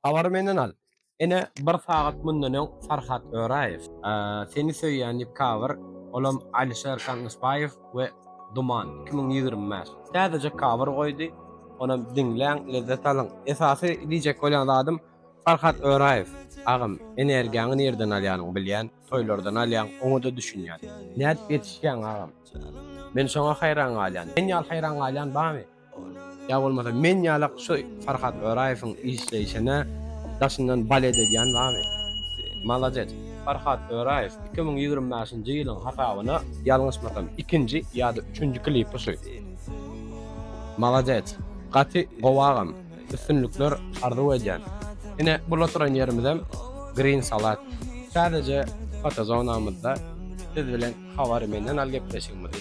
Habar menden al. Ene bir saat mundan öň Farhat Öraýew. Seni söýýän cover olam Alişer Kanysbaýew we Duman 2025. Sadece cover goýdy. Ona dinleň, lezzet alyň. Esasy diýjek bolan adam Farhat Öraýew. Agam energiýany nerden alýanyň bilýän, toýlardan alýan, oňa da düşünýän. Näet ýetişýän agam. Men şoňa haýran galýan. Men ýal haýran galýan bamy? Ya bolmasa men ýalak şu Farhat Öraýewiň işleyişine daşyndan balet edýän bamy? Malajet. Farhat Öraýew 2025-nji ýylyň hasabyna ýalňysmasam 2-nji ýa-da 3-nji klipi şu. Malajet. Gaty gowagam. Üstünlükler ardy edýän. Ine bular turan ýerimizem Green Salat. Sadece fotozonamyzda siz bilen hawary menden algepleşigimiz.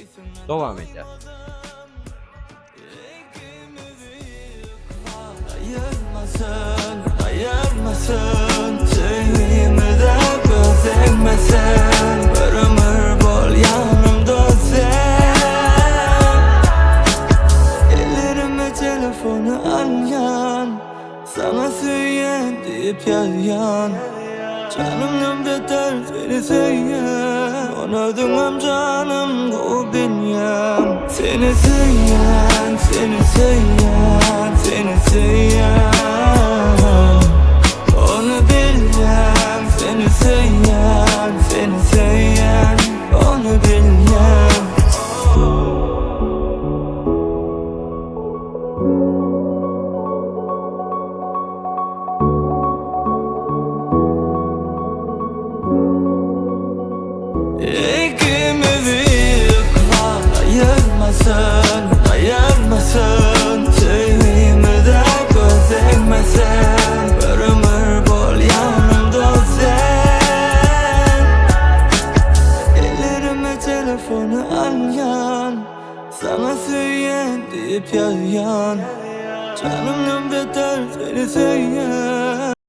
Dowam edýär. Ayırmasın Tüyümüde gözükmesin Bir ömür bol yanımda sen Ellerime telefonu alyan Sana söyleyen deyip yalyan Canımdan beter seni söyleyen Ona dönem canım o benim Seni söyleyen, seni söyleyen, seni söyleyen Onu bilmem, seni söyleyen, seni söyleyen Onu bilmem İkimizi yıkmak ayırmasın, ayırmasın Tüyümüde gözükmesin Bir ömür bol yanımda sen Ellerime telefonu alyan Sana söyleyen deyip yalyan Canımdan beter seni söyleyen